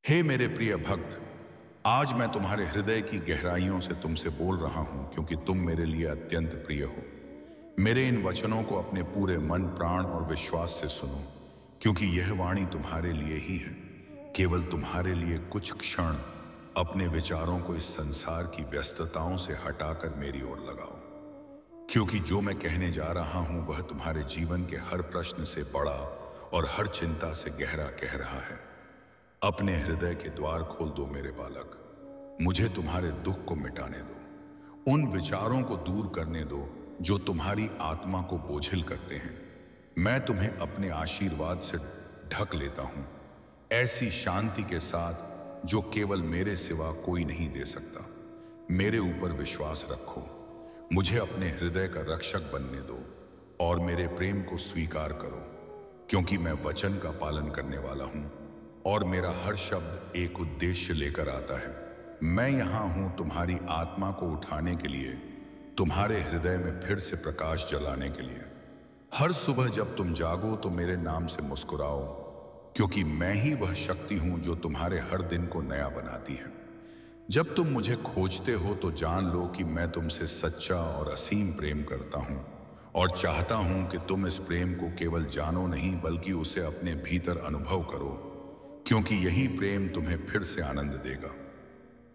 हे मेरे प्रिय भक्त, आज मैं तुम्हारे हृदय की गहराइयों से तुमसे बोल रहा हूं क्योंकि तुम मेरे लिए अत्यंत प्रिय हो। मेरे इन वचनों को अपने पूरे मन, प्राण और विश्वास से सुनो, क्योंकि यह वाणी तुम्हारे लिए ही है। केवल तुम्हारे लिए कुछ क्षण अपने विचारों को इस संसार की व्यस्तताओं से हटाकर मेरी ओर लगाओ, क्योंकि जो मैं कहने जा रहा हूं वह तुम्हारे जीवन के हर प्रश्न से बड़ा और हर चिंता से गहरा कह रहा है। अपने हृदय के द्वार खोल दो मेरे बालक, मुझे तुम्हारे दुख को मिटाने दो, उन विचारों को दूर करने दो जो तुम्हारी आत्मा को बोझिल करते हैं। मैं तुम्हें अपने आशीर्वाद से ढक लेता हूं, ऐसी शांति के साथ जो केवल मेरे सिवा कोई नहीं दे सकता। मेरे ऊपर विश्वास रखो, मुझे अपने हृदय का रक्षक बनने दो और मेरे प्रेम को स्वीकार करो, क्योंकि मैं वचन का पालन करने वाला हूं और मेरा हर शब्द एक उद्देश्य लेकर आता है। मैं यहां हूं तुम्हारी आत्मा को उठाने के लिए, तुम्हारे हृदय में फिर से प्रकाश जलाने के लिए। हर सुबह जब तुम जागो तो मेरे नाम से मुस्कुराओ, क्योंकि मैं ही वह शक्ति हूं जो तुम्हारे हर दिन को नया बनाती है। जब तुम मुझे खोजते हो तो जान लो कि मैं तुमसे सच्चा और असीम प्रेम करता हूं और चाहता हूं कि तुम इस प्रेम को केवल जानो नहीं बल्कि उसे अपने भीतर अनुभव करो, क्योंकि यही प्रेम तुम्हें फिर से आनंद देगा।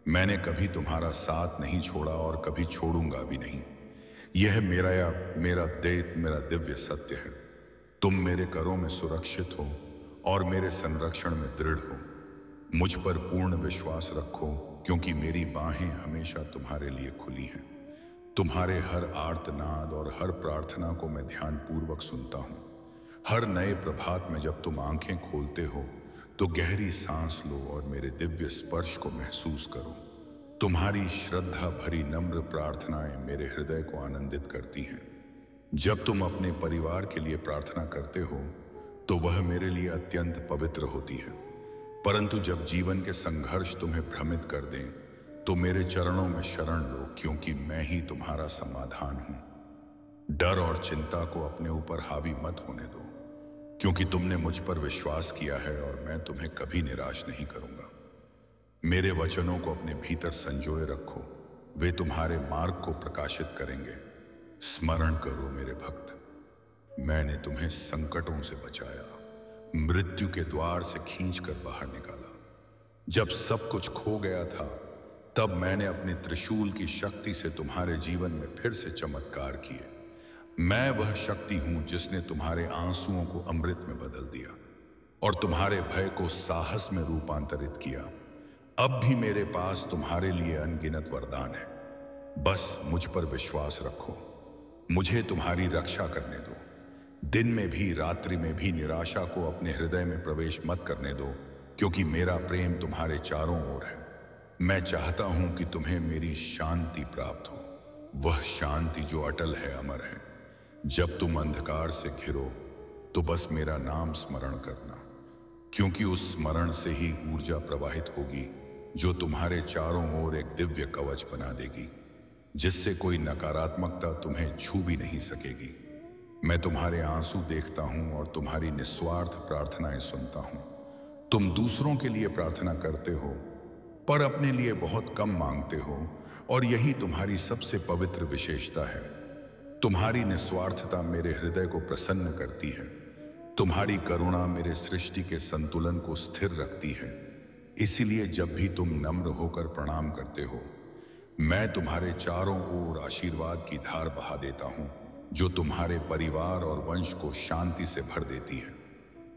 मैंने कभी तुम्हारा साथ नहीं छोड़ा और कभी छोड़ूंगा भी नहीं। यह मेरा दिव्य सत्य है। तुम मेरे करों में सुरक्षित हो और मेरे संरक्षण में दृढ़ हो। मुझ पर पूर्ण विश्वास रखो, क्योंकि मेरी बाहें हमेशा तुम्हारे लिए खुली हैं। तुम्हारे हर आर्तनाद और हर प्रार्थना को मैं ध्यानपूर्वक सुनता हूँ। हर नए प्रभात में जब तुम आंखें खोलते हो तो गहरी सांस लो और मेरे दिव्य स्पर्श को महसूस करो। तुम्हारी श्रद्धा भरी नम्र प्रार्थनाएं मेरे हृदय को आनंदित करती हैं। जब तुम अपने परिवार के लिए प्रार्थना करते हो तो वह मेरे लिए अत्यंत पवित्र होती है, परंतु जब जीवन के संघर्ष तुम्हें भ्रमित कर दें तो मेरे चरणों में शरण लो, क्योंकि मैं ही तुम्हारा समाधान हूं। डर और चिंता को अपने ऊपर हावी मत होने दो, क्योंकि तुमने मुझ पर विश्वास किया है और मैं तुम्हें कभी निराश नहीं करूंगा। मेरे वचनों को अपने भीतर संजोए रखो, वे तुम्हारे मार्ग को प्रकाशित करेंगे। स्मरण करो मेरे भक्त, मैंने तुम्हें संकटों से बचाया, मृत्यु के द्वार से खींचकर बाहर निकाला। जब सब कुछ खो गया था तब मैंने अपने त्रिशूल की शक्ति से तुम्हारे जीवन में फिर से चमत्कार किए। मैं वह शक्ति हूं जिसने तुम्हारे आंसुओं को अमृत में बदल दिया और तुम्हारे भय को साहस में रूपांतरित किया। अब भी मेरे पास तुम्हारे लिए अनगिनत वरदान है। बस मुझ पर विश्वास रखो, मुझे तुम्हारी रक्षा करने दो। दिन में भी रात्रि में भी निराशा को अपने हृदय में प्रवेश मत करने दो, क्योंकि मेरा प्रेम तुम्हारे चारों ओर है। मैं चाहता हूं कि तुम्हें मेरी शांति प्राप्त हो, वह शांति जो अटल है, अमर है। जब तुम अंधकार से घिरो तो बस मेरा नाम स्मरण करना, क्योंकि उस स्मरण से ही ऊर्जा प्रवाहित होगी जो तुम्हारे चारों ओर एक दिव्य कवच बना देगी, जिससे कोई नकारात्मकता तुम्हें छू भी नहीं सकेगी। मैं तुम्हारे आंसू देखता हूं और तुम्हारी निस्वार्थ प्रार्थनाएं सुनता हूं। तुम दूसरों के लिए प्रार्थना करते हो पर अपने लिए बहुत कम मांगते हो, और यही तुम्हारी सबसे पवित्र विशेषता है। तुम्हारी निस्वार्थता मेरे हृदय को प्रसन्न करती है। तुम्हारी करुणा मेरे सृष्टि के संतुलन को स्थिर रखती है। इसीलिए जब भी तुम नम्र होकर प्रणाम करते हो, मैं तुम्हारे चारों ओर आशीर्वाद की धार बहा देता हूं, जो तुम्हारे परिवार और वंश को शांति से भर देती है।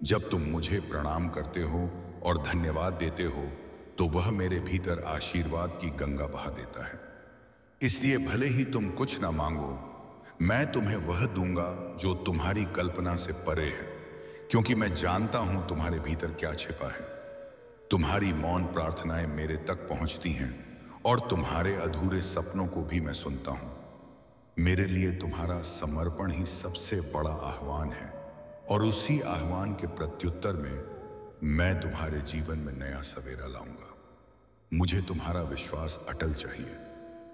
जब तुम मुझे प्रणाम करते हो और धन्यवाद देते हो तो वह मेरे भीतर आशीर्वाद की गंगा बहा देता है। इसलिए भले ही तुम कुछ ना मांगो, मैं तुम्हें वह दूंगा जो तुम्हारी कल्पना से परे है, क्योंकि मैं जानता हूं तुम्हारे भीतर क्या छिपा है। तुम्हारी मौन प्रार्थनाएं मेरे तक पहुंचती हैं और तुम्हारे अधूरे सपनों को भी मैं सुनता हूं। मेरे लिए तुम्हारा समर्पण ही सबसे बड़ा आह्वान है, और उसी आह्वान के प्रत्युत्तर में मैं तुम्हारे जीवन में नया सवेरा लाऊंगा। मुझे तुम्हारा विश्वास अटल चाहिए,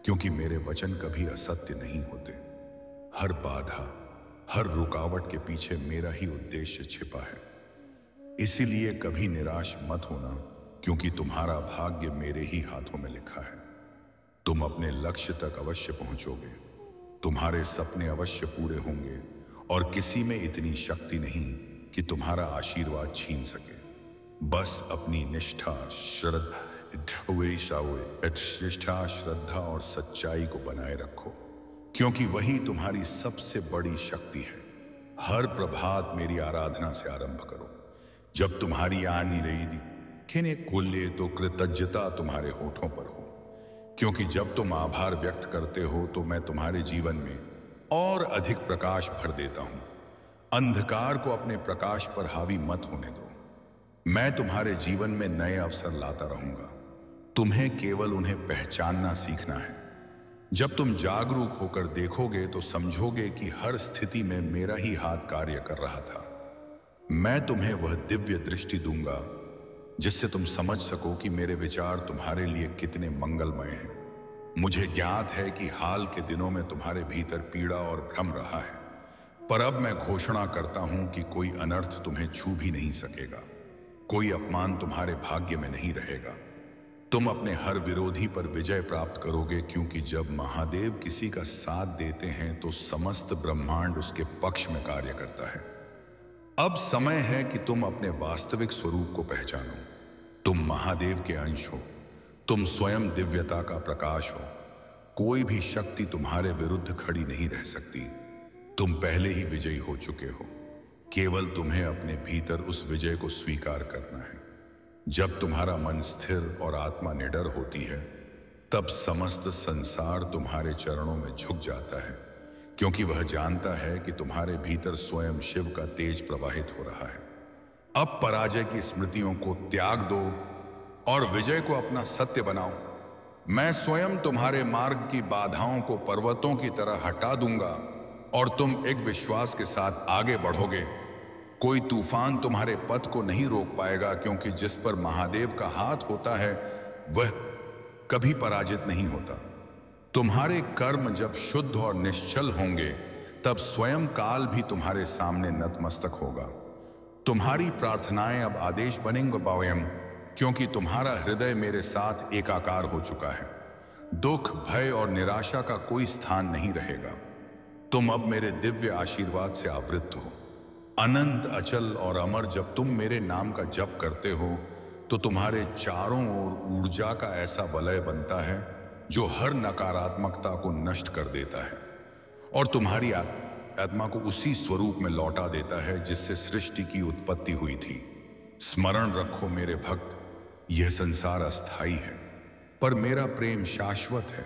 क्योंकि मेरे वचन कभी असत्य नहीं होते। हर बाधा, हर रुकावट के पीछे मेरा ही उद्देश्य छिपा है। इसीलिए कभी निराश मत होना, क्योंकि तुम्हारा भाग्य मेरे ही हाथों में लिखा है। तुम अपने लक्ष्य तक अवश्य पहुंचोगे, तुम्हारे सपने अवश्य पूरे होंगे और किसी में इतनी शक्ति नहीं कि तुम्हारा आशीर्वाद छीन सके। बस अपनी निष्ठा, श्रद्धा और सच्चाई को बनाए रखो, क्योंकि वही तुम्हारी सबसे बड़ी शक्ति है। हर प्रभात मेरी आराधना से आरंभ करो। जब तुम्हारी आनी रही खिने खुले तो कृतज्ञता तुम्हारे होठों पर हो, क्योंकि जब तुम आभार व्यक्त करते हो तो मैं तुम्हारे जीवन में और अधिक प्रकाश भर देता हूं। अंधकार को अपने प्रकाश पर हावी मत होने दो। मैं तुम्हारे जीवन में नए अवसर लाता रहूंगा। तुम्हें केवल उन्हें पहचानना सीखना है। जब तुम जागरूक होकर देखोगे तो समझोगे कि हर स्थिति में मेरा ही हाथ कार्य कर रहा था। मैं तुम्हें वह दिव्य दृष्टि दूंगा जिससे तुम समझ सको कि मेरे विचार तुम्हारे लिए कितने मंगलमय हैं। मुझे ज्ञात है कि हाल के दिनों में तुम्हारे भीतर पीड़ा और भ्रम रहा है, पर अब मैं घोषणा करता हूं कि कोई अनर्थ तुम्हें छू भी नहीं सकेगा, कोई अपमान तुम्हारे भाग्य में नहीं रहेगा। तुम अपने हर विरोधी पर विजय प्राप्त करोगे, क्योंकि जब महादेव किसी का साथ देते हैं तो समस्त ब्रह्मांड उसके पक्ष में कार्य करता है। अब समय है कि तुम अपने वास्तविक स्वरूप को पहचानो। तुम महादेव के अंश हो, तुम स्वयं दिव्यता का प्रकाश हो। कोई भी शक्ति तुम्हारे विरुद्ध खड़ी नहीं रह सकती। तुम पहले ही विजयी हो चुके हो, केवल तुम्हें अपने भीतर उस विजय को स्वीकार करना है। जब तुम्हारा मन स्थिर और आत्मा निडर होती है, तब समस्त संसार तुम्हारे चरणों में झुक जाता है, क्योंकि वह जानता है कि तुम्हारे भीतर स्वयं शिव का तेज प्रवाहित हो रहा है। अब पराजय की स्मृतियों को त्याग दो और विजय को अपना सत्य बनाओ। मैं स्वयं तुम्हारे मार्ग की बाधाओं को पर्वतों की तरह हटा दूंगा और तुम एक विश्वास के साथ आगे बढ़ोगे। कोई तूफान तुम्हारे पथ को नहीं रोक पाएगा, क्योंकि जिस पर महादेव का हाथ होता है वह कभी पराजित नहीं होता। तुम्हारे कर्म जब शुद्ध और निश्चल होंगे, तब स्वयं काल भी तुम्हारे सामने नतमस्तक होगा। तुम्हारी प्रार्थनाएं अब आदेश बनेंगे बावयम, क्योंकि तुम्हारा हृदय मेरे साथ एकाकार हो चुका है। दुख, भय और निराशा का कोई स्थान नहीं रहेगा। तुम अब मेरे दिव्य आशीर्वाद से आवृत हो। अनंत, अचल और अमर जब तुम मेरे नाम का जप करते हो तो तुम्हारे चारों ओर ऊर्जा का ऐसा वलय बनता है जो हर नकारात्मकता को नष्ट कर देता है और तुम्हारी आत्मा को उसी स्वरूप में लौटा देता है जिससे सृष्टि की उत्पत्ति हुई थी। स्मरण रखो मेरे भक्त, यह संसार अस्थाई है, पर मेरा प्रेम शाश्वत है।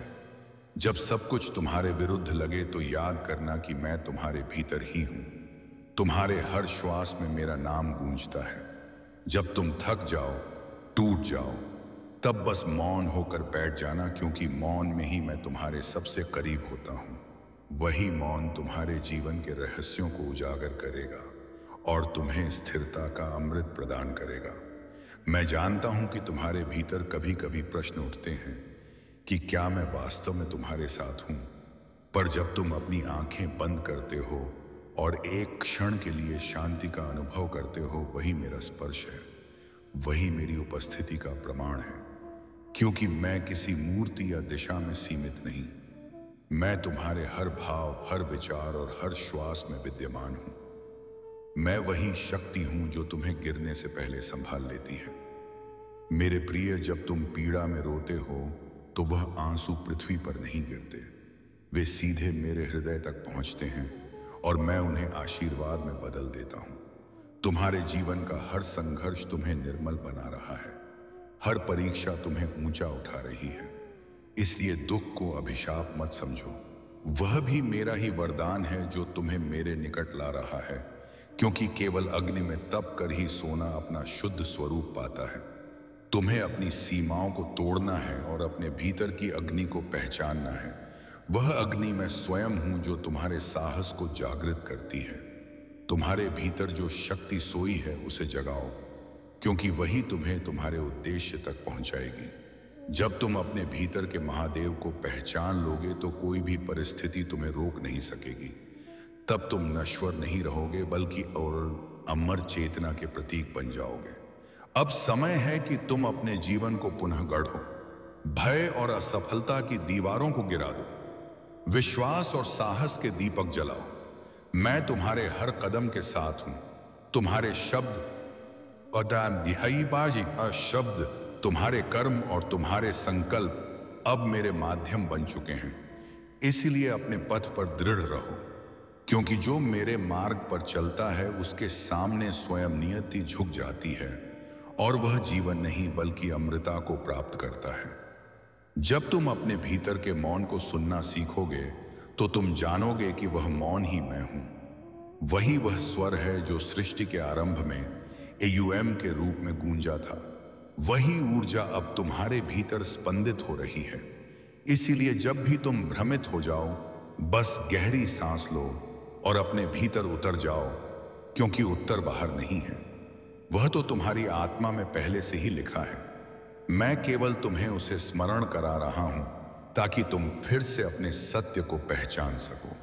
जब सब कुछ तुम्हारे विरुद्ध लगे तो याद करना कि मैं तुम्हारे भीतर ही हूं। तुम्हारे हर श्वास में मेरा नाम गूंजता है। जब तुम थक जाओ, टूट जाओ, तब बस मौन होकर बैठ जाना, क्योंकि मौन में ही मैं तुम्हारे सबसे करीब होता हूं। वही मौन तुम्हारे जीवन के रहस्यों को उजागर करेगा और तुम्हें स्थिरता का अमृत प्रदान करेगा। मैं जानता हूं कि तुम्हारे भीतर कभी कभी प्रश्न उठते हैं कि क्या मैं वास्तव में तुम्हारे साथ हूं, पर जब तुम अपनी आंखें बंद करते हो और एक क्षण के लिए शांति का अनुभव करते हो, वही मेरा स्पर्श है, वही मेरी उपस्थिति का प्रमाण है। क्योंकि मैं किसी मूर्ति या दिशा में सीमित नहीं, मैं तुम्हारे हर भाव, हर विचार और हर श्वास में विद्यमान हूं। मैं वही शक्ति हूं जो तुम्हें गिरने से पहले संभाल लेती है। मेरे प्रिय, जब तुम पीड़ा में रोते हो तो वह आंसू पृथ्वी पर नहीं गिरते, वे सीधे मेरे हृदय तक पहुंचते हैं और मैं उन्हें आशीर्वाद में बदल देता हूं। तुम्हारे जीवन का हर संघर्ष तुम्हें निर्मल बना रहा है, हर परीक्षा तुम्हें ऊंचा उठा रही है। इसलिए दुख को अभिशाप मत समझो, वह भी मेरा ही वरदान है जो तुम्हें मेरे निकट ला रहा है, क्योंकि केवल अग्नि में तप कर ही सोना अपना शुद्ध स्वरूप पाता है। तुम्हें अपनी सीमाओं को तोड़ना है और अपने भीतर की अग्नि को पहचानना है। वह अग्नि मैं स्वयं हूं जो तुम्हारे साहस को जागृत करती है। तुम्हारे भीतर जो शक्ति सोई है उसे जगाओ, क्योंकि वही तुम्हें तुम्हारे उद्देश्य तक पहुंचाएगी। जब तुम अपने भीतर के महादेव को पहचान लोगे तो कोई भी परिस्थिति तुम्हें रोक नहीं सकेगी। तब तुम नश्वर नहीं रहोगे, बल्कि और अमर चेतना के प्रतीक बन जाओगे। अब समय है कि तुम अपने जीवन को पुनः गढ़ो। भय और असफलता की दीवारों को गिरा दो। विश्वास और साहस के दीपक जलाओ। मैं तुम्हारे हर कदम के साथ हूं। तुम्हारे शब्द शब्द, तुम्हारे कर्म और तुम्हारे संकल्प अब मेरे माध्यम बन चुके हैं। इसलिए अपने पथ पर दृढ़ रहो, क्योंकि जो मेरे मार्ग पर चलता है उसके सामने स्वयं नियति झुक जाती है और वह जीवन नहीं बल्कि अमृता को प्राप्त करता है। जब तुम अपने भीतर के मौन को सुनना सीखोगे तो तुम जानोगे कि वह मौन ही मैं हूं। वही वह स्वर है जो सृष्टि के आरंभ में एयूएम के रूप में गूंजा था। वही ऊर्जा अब तुम्हारे भीतर स्पंदित हो रही है। इसीलिए जब भी तुम भ्रमित हो जाओ, बस गहरी सांस लो और अपने भीतर उतर जाओ, क्योंकि उत्तर बाहर नहीं है, वह तो तुम्हारी आत्मा में पहले से ही लिखा है। मैं केवल तुम्हें उसे स्मरण करा रहा हूं ताकि तुम फिर से अपने सत्य को पहचान सको।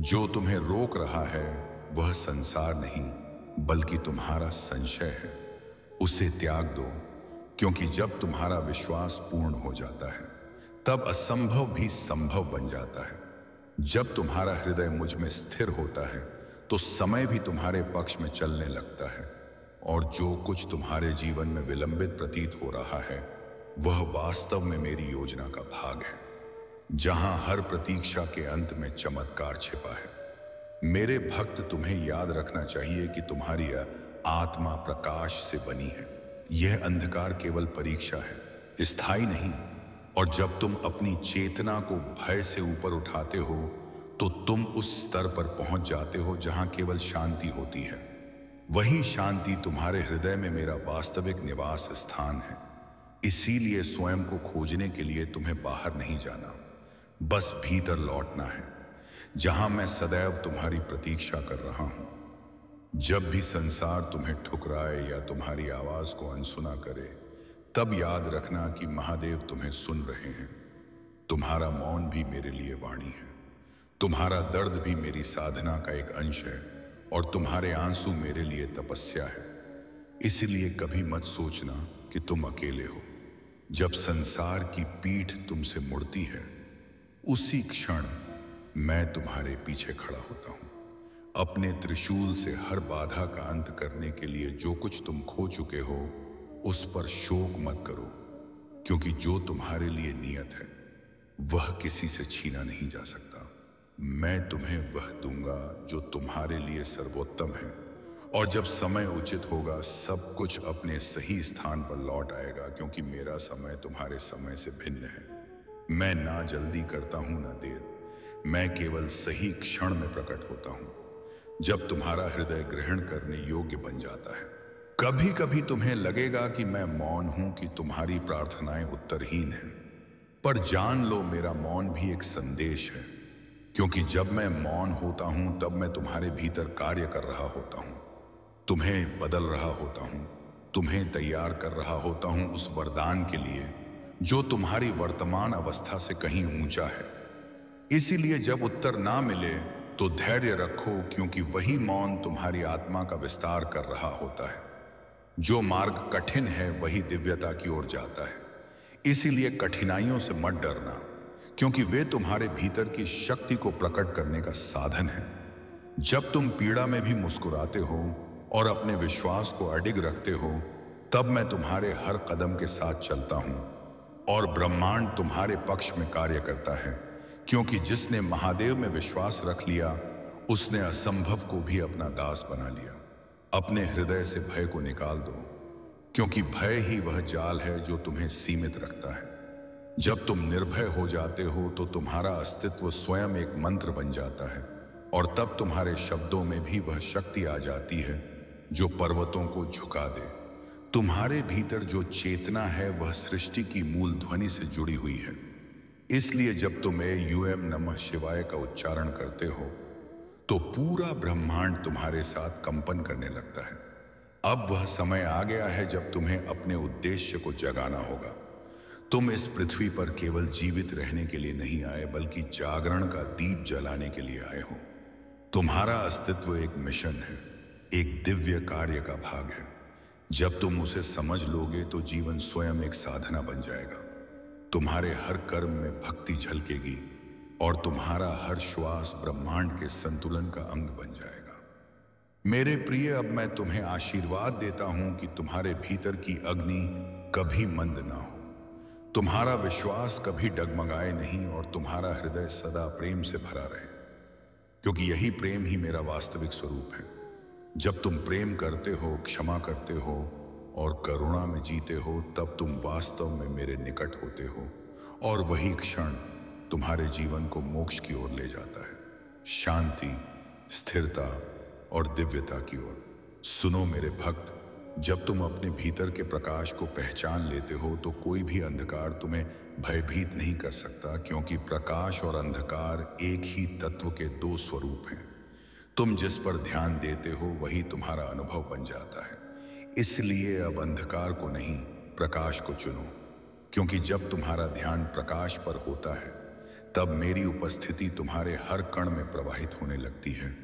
जो तुम्हें रोक रहा है वह संसार नहीं बल्कि तुम्हारा संशय है। उसे त्याग दो, क्योंकि जब तुम्हारा विश्वास पूर्ण हो जाता है तब असंभव भी संभव बन जाता है। जब तुम्हारा हृदय मुझ में स्थिर होता है तो समय भी तुम्हारे पक्ष में चलने लगता है, और जो कुछ तुम्हारे जीवन में विलंबित प्रतीत हो रहा है वह वास्तव में मेरी योजना का भाग है, जहां हर प्रतीक्षा के अंत में चमत्कार छिपा है। मेरे भक्त, तुम्हें याद रखना चाहिए कि तुम्हारी आत्मा प्रकाश से बनी है। यह अंधकार केवल परीक्षा है, स्थायी नहीं। और जब तुम अपनी चेतना को भय से ऊपर उठाते हो तो तुम उस स्तर पर पहुंच जाते हो जहां केवल शांति होती है। वही शांति तुम्हारे हृदय में मेरा वास्तविक निवास स्थान है। इसीलिए स्वयं को खोजने के लिए तुम्हें बाहर नहीं जाना, बस भीतर लौटना है, जहां मैं सदैव तुम्हारी प्रतीक्षा कर रहा हूं। जब भी संसार तुम्हें ठुकराए या तुम्हारी आवाज को अनसुना करे, तब याद रखना कि महादेव तुम्हें सुन रहे हैं। तुम्हारा मौन भी मेरे लिए वाणी है, तुम्हारा दर्द भी मेरी साधना का एक अंश है, और तुम्हारे आंसू मेरे लिए तपस्या है। इसलिए कभी मत सोचना कि तुम अकेले हो। जब संसार की पीठ तुमसे मुड़ती है, उसी क्षण मैं तुम्हारे पीछे खड़ा होता हूं, अपने त्रिशूल से हर बाधा का अंत करने के लिए। जो कुछ तुम खो चुके हो उस पर शोक मत करो, क्योंकि जो तुम्हारे लिए नियत है वह किसी से छीना नहीं जा सकता। मैं तुम्हें वह दूंगा जो तुम्हारे लिए सर्वोत्तम है, और जब समय उचित होगा सब कुछ अपने सही स्थान पर लौट आएगा, क्योंकि मेरा समय तुम्हारे समय से भिन्न है। मैं ना जल्दी करता हूं ना देर, मैं केवल सही क्षण में प्रकट होता हूं, जब तुम्हारा हृदय ग्रहण करने योग्य बन जाता है। कभी कभी तुम्हें लगेगा कि मैं मौन हूं, कि तुम्हारी प्रार्थनाएं उत्तरहीन हैं, पर जान लो मेरा मौन भी एक संदेश है, क्योंकि जब मैं मौन होता हूं तब मैं तुम्हारे भीतर कार्य कर रहा होता हूं, तुम्हें बदल रहा होता हूं, तुम्हें तैयार कर रहा होता हूं उस वरदान के लिए जो तुम्हारी वर्तमान अवस्था से कहीं ऊंचा है। इसीलिए जब उत्तर ना मिले तो धैर्य रखो, क्योंकि वही मौन तुम्हारी आत्मा का विस्तार कर रहा होता है। जो मार्ग कठिन है वही दिव्यता की ओर जाता है। इसीलिए कठिनाइयों से मत डरना, क्योंकि वे तुम्हारे भीतर की शक्ति को प्रकट करने का साधन है। जब तुम पीड़ा में भी मुस्कुराते हो और अपने विश्वास को अडिग रखते हो, तब मैं तुम्हारे हर कदम के साथ चलता हूं, और ब्रह्मांड तुम्हारे पक्ष में कार्य करता है, क्योंकि जिसने महादेव में विश्वास रख लिया उसने असंभव को भी अपना दास बना लिया। अपने हृदय से भय को निकाल दो, क्योंकि भय ही वह जाल है जो तुम्हें सीमित रखता है। जब तुम निर्भय हो जाते हो तो तुम्हारा अस्तित्व स्वयं एक मंत्र बन जाता है, और तब तुम्हारे शब्दों में भी वह शक्ति आ जाती है जो पर्वतों को झुका दे। तुम्हारे भीतर जो चेतना है वह सृष्टि की मूल ध्वनि से जुड़ी हुई है। इसलिए जब तुम यूएम नमः शिवाय का उच्चारण करते हो तो पूरा ब्रह्मांड तुम्हारे साथ कंपन करने लगता है। अब वह समय आ गया है जब तुम्हें अपने उद्देश्य को जगाना होगा। तुम इस पृथ्वी पर केवल जीवित रहने के लिए नहीं आए, बल्कि जागरण का दीप जलाने के लिए आए हो। तुम्हारा अस्तित्व एक मिशन है, एक दिव्य कार्य का भाग है। जब तुम उसे समझ लोगे तो जीवन स्वयं एक साधना बन जाएगा। तुम्हारे हर कर्म में भक्ति झलकेगी और तुम्हारा हर श्वास ब्रह्मांड के संतुलन का अंग बन जाएगा। मेरे प्रिय, अब मैं तुम्हें आशीर्वाद देता हूं कि तुम्हारे भीतर की अग्नि कभी मंद ना हो, तुम्हारा विश्वास कभी डगमगाए नहीं और तुम्हारा हृदय सदा प्रेम से भरा रहे, क्योंकि यही प्रेम ही मेरा वास्तविक स्वरूप है। जब तुम प्रेम करते हो, क्षमा करते हो और करुणा में जीते हो, तब तुम वास्तव में मेरे निकट होते हो और वही क्षण तुम्हारे जीवन को मोक्ष की ओर ले जाता है, शांति, स्थिरता और दिव्यता की ओर। सुनो मेरे भक्त, जब तुम अपने भीतर के प्रकाश को पहचान लेते हो तो कोई भी अंधकार तुम्हें भयभीत नहीं कर सकता, क्योंकि प्रकाश और अंधकार एक ही तत्व के दो स्वरूप हैं। तुम जिस पर ध्यान देते हो वही तुम्हारा अनुभव बन जाता है। इसलिए अब अंधकार को नहीं, प्रकाश को चुनो, क्योंकि जब तुम्हारा ध्यान प्रकाश पर होता है तब मेरी उपस्थिति तुम्हारे हर कण में प्रवाहित होने लगती है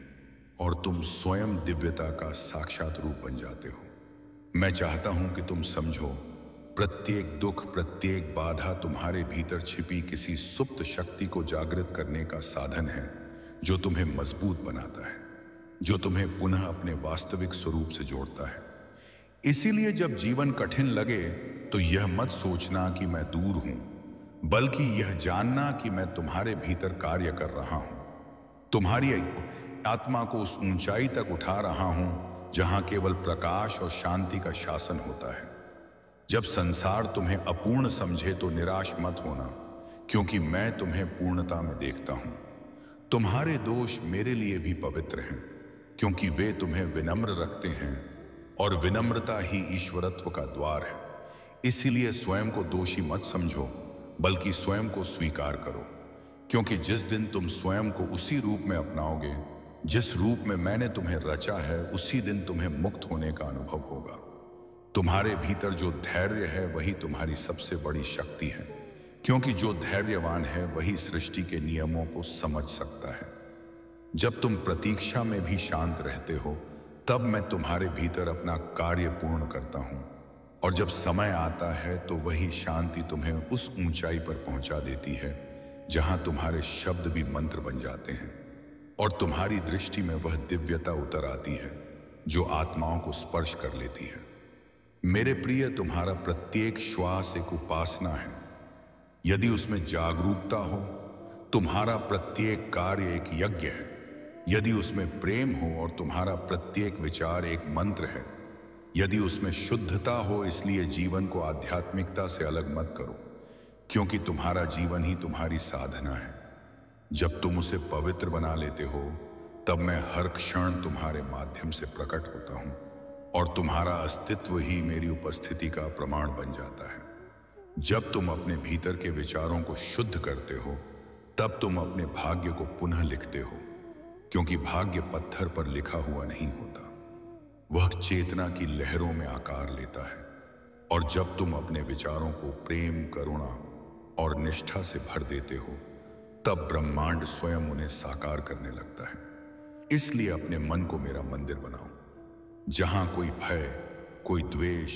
और तुम स्वयं दिव्यता का साक्षात रूप बन जाते हो। मैं चाहता हूं कि तुम समझो, प्रत्येक दुख, प्रत्येक बाधा तुम्हारे भीतर छिपी किसी सुप्त शक्ति को जागृत करने का साधन है, जो तुम्हें मजबूत बनाता है, जो तुम्हें पुनः अपने वास्तविक स्वरूप से जोड़ता है। इसीलिए जब जीवन कठिन लगे तो यह मत सोचना कि मैं दूर हूं, बल्कि यह जानना कि मैं तुम्हारे भीतर कार्य कर रहा हूं, तुम्हारी आत्मा को उस ऊंचाई तक उठा रहा हूं जहां केवल प्रकाश और शांति का शासन होता है। जब संसार तुम्हें अपूर्ण समझे तो निराश मत होना, क्योंकि मैं तुम्हें पूर्णता में देखता हूं। तुम्हारे दोष मेरे लिए भी पवित्र हैं, क्योंकि वे तुम्हें विनम्र रखते हैं और विनम्रता ही ईश्वरत्व का द्वार है। इसीलिए स्वयं को दोषी मत समझो, बल्कि स्वयं को स्वीकार करो, क्योंकि जिस दिन तुम स्वयं को उसी रूप में अपनाओगे जिस रूप में मैंने तुम्हें रचा है, उसी दिन तुम्हें मुक्त होने का अनुभव होगा। तुम्हारे भीतर जो धैर्य है वही तुम्हारी सबसे बड़ी शक्ति है, क्योंकि जो धैर्यवान है वही सृष्टि के नियमों को समझ सकता है। जब तुम प्रतीक्षा में भी शांत रहते हो, तब मैं तुम्हारे भीतर अपना कार्य पूर्ण करता हूं, और जब समय आता है तो वही शांति तुम्हें उस ऊंचाई पर पहुंचा देती है जहां तुम्हारे शब्द भी मंत्र बन जाते हैं और तुम्हारी दृष्टि में वह दिव्यता उतर आती है जो आत्माओं को स्पर्श कर लेती है। मेरे प्रिय, तुम्हारा प्रत्येक श्वास एक उपासना है। यदि उसमें जागरूकता हो, तुम्हारा प्रत्येक कार्य एक यज्ञ है। यदि उसमें प्रेम हो और तुम्हारा प्रत्येक विचार एक मंत्र है। यदि उसमें शुद्धता हो, इसलिए जीवन को आध्यात्मिकता से अलग मत करो, क्योंकि तुम्हारा जीवन ही तुम्हारी साधना है। जब तुम उसे पवित्र बना लेते हो, तब मैं हर क्षण तुम्हारे माध्यम से प्रकट होता हूं और तुम्हारा अस्तित्व ही मेरी उपस्थिति का प्रमाण बन जाता है। जब तुम अपने भीतर के विचारों को शुद्ध करते हो, तब तुम अपने भाग्य को पुनः लिखते हो, क्योंकि भाग्य पत्थर पर लिखा हुआ नहीं होता, वह चेतना की लहरों में आकार लेता है। और जब तुम अपने विचारों को प्रेम, करुणा और निष्ठा से भर देते हो, तब ब्रह्मांड स्वयं उन्हें साकार करने लगता है। इसलिए अपने मन को मेरा मंदिर बनाओ, जहां कोई भय, कोई द्वेष,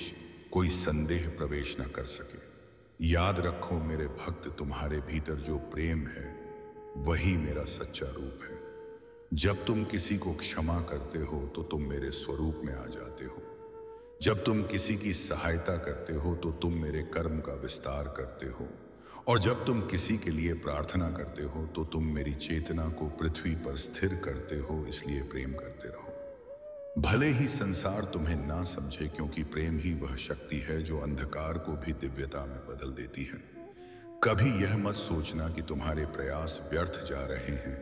कोई संदेह प्रवेश न कर सके। याद रखो मेरे भक्त, तुम्हारे भीतर जो प्रेम है वही मेरा सच्चा रूप है। जब तुम किसी को क्षमा करते हो तो तुम मेरे स्वरूप में आ जाते हो। जब तुम किसी की सहायता करते हो तो तुम मेरे कर्म का विस्तार करते हो। और जब तुम किसी के लिए प्रार्थना करते हो तो तुम मेरी चेतना को पृथ्वी पर स्थिर करते हो। इसलिए प्रेम करते रहो, भले ही संसार तुम्हें ना समझे, क्योंकि प्रेम ही वह शक्ति है जो अंधकार को भी दिव्यता में बदल देती है। कभी यह मत सोचना कि तुम्हारे प्रयास व्यर्थ जा रहे हैं,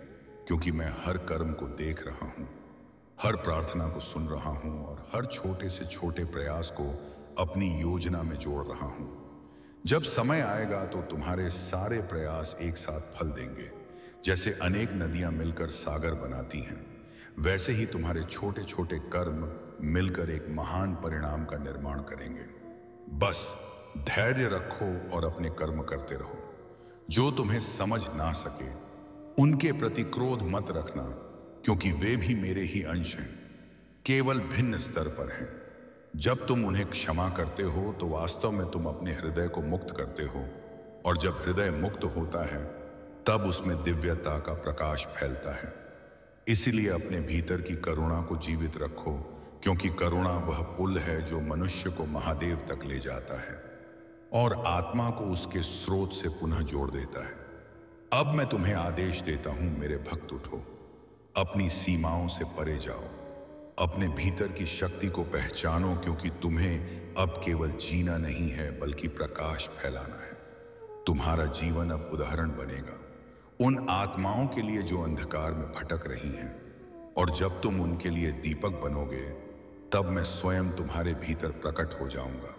क्योंकि मैं हर कर्म को देख रहा हूं, हर प्रार्थना को सुन रहा हूं और हर छोटे से छोटे प्रयास को अपनी योजना में जोड़ रहा हूं। जब समय आएगा तो तुम्हारे सारे प्रयास एक साथ फल देंगे। जैसे अनेक नदियां मिलकर सागर बनाती हैं, वैसे ही तुम्हारे छोटे छोटे कर्म मिलकर एक महान परिणाम का निर्माण करेंगे। बस धैर्य रखो और अपने कर्म करते रहो। जो तुम्हें समझ ना सके उनके प्रति क्रोध मत रखना, क्योंकि वे भी मेरे ही अंश हैं, केवल भिन्न स्तर पर हैं। जब तुम उन्हें क्षमा करते हो तो वास्तव में तुम अपने हृदय को मुक्त करते हो, और जब हृदय मुक्त होता है तब उसमें दिव्यता का प्रकाश फैलता है। इसीलिए अपने भीतर की करुणा को जीवित रखो, क्योंकि करुणा वह पुल है जो मनुष्य को महादेव तक ले जाता है और आत्मा को उसके स्रोत से पुनः जोड़ देता है। अब मैं तुम्हें आदेश देता हूं, मेरे भक्त उठो, अपनी सीमाओं से परे जाओ, अपने भीतर की शक्ति को पहचानो, क्योंकि तुम्हें अब केवल जीना नहीं है बल्कि प्रकाश फैलाना है। तुम्हारा जीवन अब उदाहरण बनेगा उन आत्माओं के लिए जो अंधकार में भटक रही हैं, और जब तुम उनके लिए दीपक बनोगे तब मैं स्वयं तुम्हारे भीतर प्रकट हो जाऊंगा,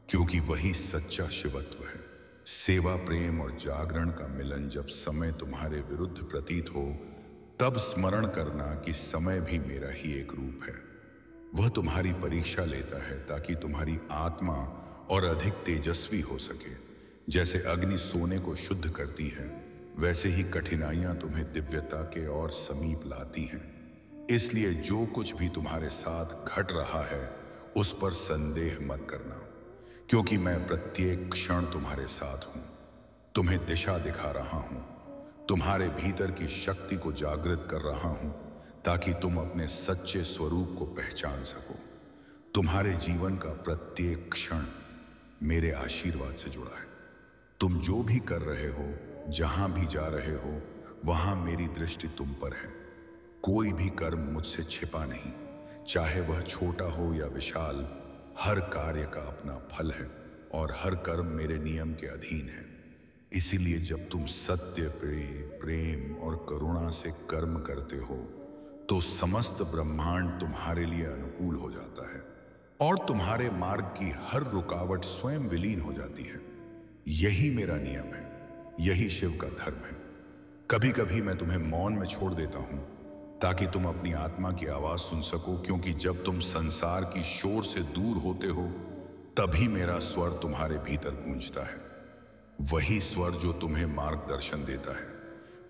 क्योंकि वही सच्चा शिवत्व है। सेवा, प्रेम और जागरण का मिलन जब समय तुम्हारे विरुद्ध प्रतीत हो तब स्मरण करना कि समय भी मेरा ही एक रूप है। वह तुम्हारी परीक्षा लेता है ताकि तुम्हारी आत्मा और अधिक तेजस्वी हो सके। जैसे अग्नि सोने को शुद्ध करती है, वैसे ही कठिनाइयां तुम्हें दिव्यता के और समीप लाती हैं। इसलिए जो कुछ भी तुम्हारे साथ घट रहा है उस पर संदेह मत करना, क्योंकि मैं प्रत्येक क्षण तुम्हारे साथ हूं, तुम्हें दिशा दिखा रहा हूं, तुम्हारे भीतर की शक्ति को जागृत कर रहा हूं, ताकि तुम अपने सच्चे स्वरूप को पहचान सको। तुम्हारे जीवन का प्रत्येक क्षण मेरे आशीर्वाद से जुड़ा है। तुम जो भी कर रहे हो, जहां भी जा रहे हो, वहां मेरी दृष्टि तुम पर है। कोई भी कर्म मुझसे छिपा नहीं, चाहे वह छोटा हो या विशाल। हर कार्य का अपना फल है और हर कर्म मेरे नियम के अधीन है। इसीलिए जब तुम सत्य, प्रेम और करुणा से कर्म करते हो तो समस्त ब्रह्मांड तुम्हारे लिए अनुकूल हो जाता है और तुम्हारे मार्ग की हर रुकावट स्वयं विलीन हो जाती है। यही मेरा नियम है, यही शिव का धर्म है। कभी कभी मैं तुम्हें मौन में छोड़ देता हूं ताकि तुम अपनी आत्मा की आवाज सुन सको, क्योंकि जब तुम संसार की शोर से दूर होते हो तभी मेरा स्वर तुम्हारे भीतर गूंजता है। वही स्वर जो तुम्हें मार्गदर्शन देता है,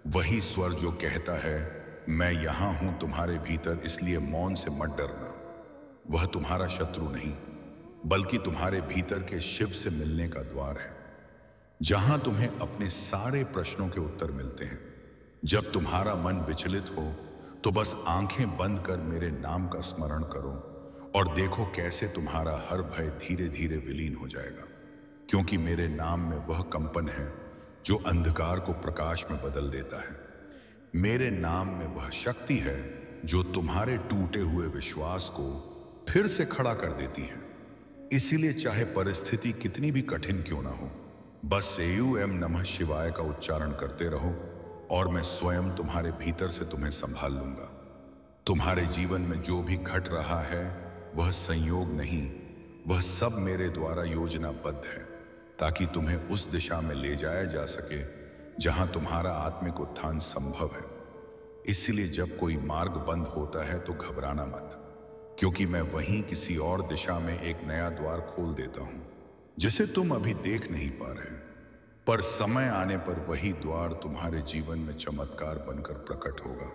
वही स्वर जो कहता है मैं यहां हूं तुम्हारे भीतर, इसलिए मौन से मत डरना। वह तुम्हारा शत्रु नहीं बल्कि तुम्हारे भीतर के शिव से मिलने का द्वार है, जहां तुम्हें अपने सारे प्रश्नों के उत्तर मिलते हैं। जब तुम्हारा मन विचलित हो तो बस आंखें बंद कर मेरे नाम का स्मरण करो और देखो कैसे तुम्हारा हर भय धीरे धीरे विलीन हो जाएगा, क्योंकि मेरे नाम में वह कंपन है जो अंधकार को प्रकाश में बदल देता है। मेरे नाम में वह शक्ति है जो तुम्हारे टूटे हुए विश्वास को फिर से खड़ा कर देती है। इसीलिए चाहे परिस्थिति कितनी भी कठिन क्यों ना हो, बस एयू नमः शिवाय का उच्चारण करते रहो और मैं स्वयं तुम्हारे भीतर से तुम्हें संभाल लूंगा। तुम्हारे जीवन में जो भी घट रहा है वह संयोग नहीं, वह सब मेरे द्वारा योजनाबद्ध है, ताकि तुम्हें उस दिशा में ले जाया जा सके जहां तुम्हारा आत्मिक उत्थान संभव है। इसलिए जब कोई मार्ग बंद होता है तो घबराना मत, क्योंकि मैं वहीं किसी और दिशा में एक नया द्वार खोल देता हूं जिसे तुम अभी देख नहीं पा रहे, पर समय आने पर वही द्वार तुम्हारे जीवन में चमत्कार बनकर प्रकट होगा।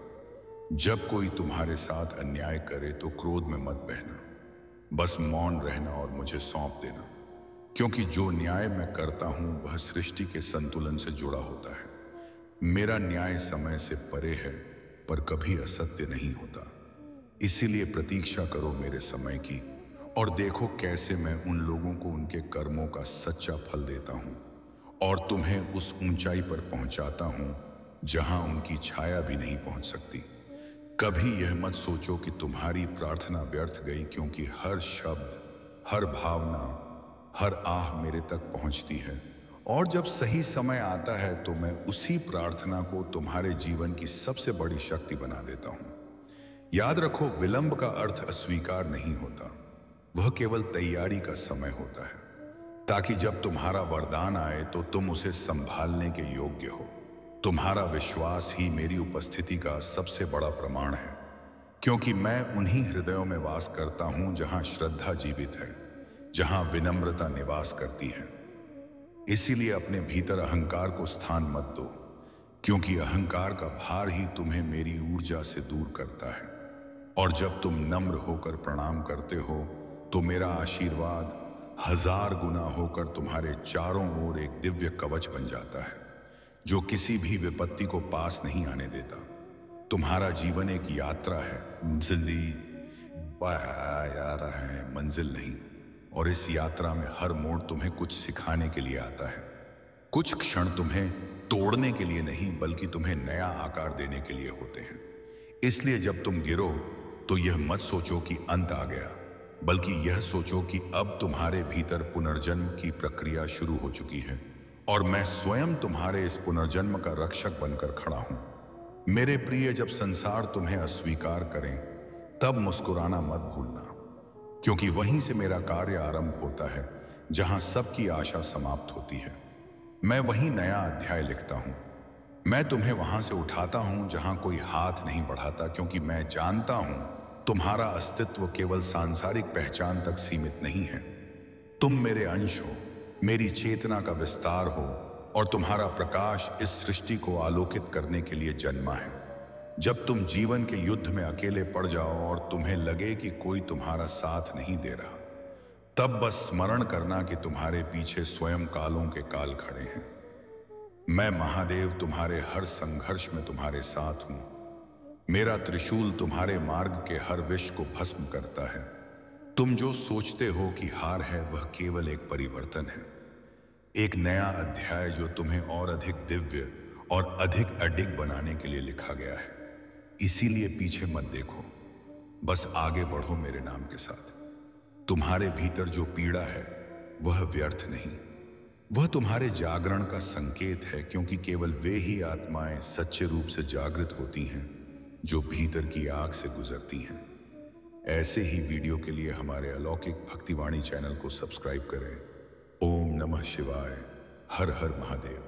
जब कोई तुम्हारे साथ अन्याय करे तो क्रोध में मत बहना, बस मौन रहना और मुझे सौंप देना, क्योंकि जो न्याय मैं करता हूं वह सृष्टि के संतुलन से जुड़ा होता है। मेरा न्याय समय से परे है पर कभी असत्य नहीं होता। इसीलिए प्रतीक्षा करो मेरे समय की और देखो कैसे मैं उन लोगों को उनके कर्मों का सच्चा फल देता हूं और तुम्हें उस ऊंचाई पर पहुंचाता हूं जहां उनकी छाया भी नहीं पहुंच सकती। कभी यह मत सोचो कि तुम्हारी प्रार्थना व्यर्थ गई, क्योंकि हर शब्द, हर भावना, हर आह मेरे तक पहुंचती है और जब सही समय आता है तो मैं उसी प्रार्थना को तुम्हारे जीवन की सबसे बड़ी शक्ति बना देता हूं। याद रखो, विलंब का अर्थ अस्वीकार नहीं होता, वह केवल तैयारी का समय होता है, ताकि जब तुम्हारा वरदान आए तो तुम उसे संभालने के योग्य हो। तुम्हारा विश्वास ही मेरी उपस्थिति का सबसे बड़ा प्रमाण है, क्योंकि मैं उन्हीं हृदयों में वास करता हूं जहां श्रद्धा जीवित है, जहां विनम्रता निवास करती है। इसीलिए अपने भीतर अहंकार को स्थान मत दो, क्योंकि अहंकार का भार ही तुम्हें मेरी ऊर्जा से दूर करता है। और जब तुम नम्र होकर प्रणाम करते हो तो मेरा आशीर्वाद 1000 गुना होकर तुम्हारे चारों ओर एक दिव्य कवच बन जाता है जो किसी भी विपत्ति को पास नहीं आने देता। तुम्हारा जीवन एक यात्रा है, मंजिल नहीं। और इस यात्रा में हर मोड़ तुम्हें कुछ सिखाने के लिए आता है। कुछ क्षण तुम्हें तोड़ने के लिए नहीं बल्कि तुम्हें नया आकार देने के लिए होते हैं। इसलिए जब तुम गिरो तो यह मत सोचो कि अंत आ गया, बल्कि यह सोचो कि अब तुम्हारे भीतर पुनर्जन्म की प्रक्रिया शुरू हो चुकी है और मैं स्वयं तुम्हारे इस पुनर्जन्म का रक्षक बनकर खड़ा हूं। मेरे प्रिय, जब संसार तुम्हें अस्वीकार करें तब मुस्कुराना मत भूलना, क्योंकि वहीं से मेरा कार्य आरंभ होता है जहां सबकी आशा समाप्त होती है। मैं वहीं नया अध्याय लिखता हूं। मैं तुम्हें वहां से उठाता हूं जहां कोई हाथ नहीं बढ़ाता, क्योंकि मैं जानता हूं तुम्हारा अस्तित्व केवल सांसारिक पहचान तक सीमित नहीं है। तुम मेरे अंश हो, मेरी चेतना का विस्तार हो और तुम्हारा प्रकाश इस सृष्टि को आलोकित करने के लिए जन्मा है। जब तुम जीवन के युद्ध में अकेले पड़ जाओ और तुम्हें लगे कि कोई तुम्हारा साथ नहीं दे रहा, तब बस स्मरण करना कि तुम्हारे पीछे स्वयं कालों के काल खड़े हैं। मैं महादेव तुम्हारे हर संघर्ष में तुम्हारे साथ हूं। मेरा त्रिशूल तुम्हारे मार्ग के हर विष को भस्म करता है। तुम जो सोचते हो कि हार है, वह केवल एक परिवर्तन है, एक नया अध्याय जो तुम्हें और अधिक दिव्य और अधिक अडिग बनाने के लिए लिखा गया है। इसीलिए पीछे मत देखो, बस आगे बढ़ो मेरे नाम के साथ। तुम्हारे भीतर जो पीड़ा है वह व्यर्थ नहीं, वह तुम्हारे जागरण का संकेत है, क्योंकि केवल वे ही आत्माएं सच्चे रूप से जागृत होती हैं जो भीतर की आग से गुजरती हैं। ऐसे ही वीडियो के लिए हमारे अलौकिक भक्तिवाणी चैनल को सब्सक्राइब करें। ओम नमः शिवाय। हर हर महादेव।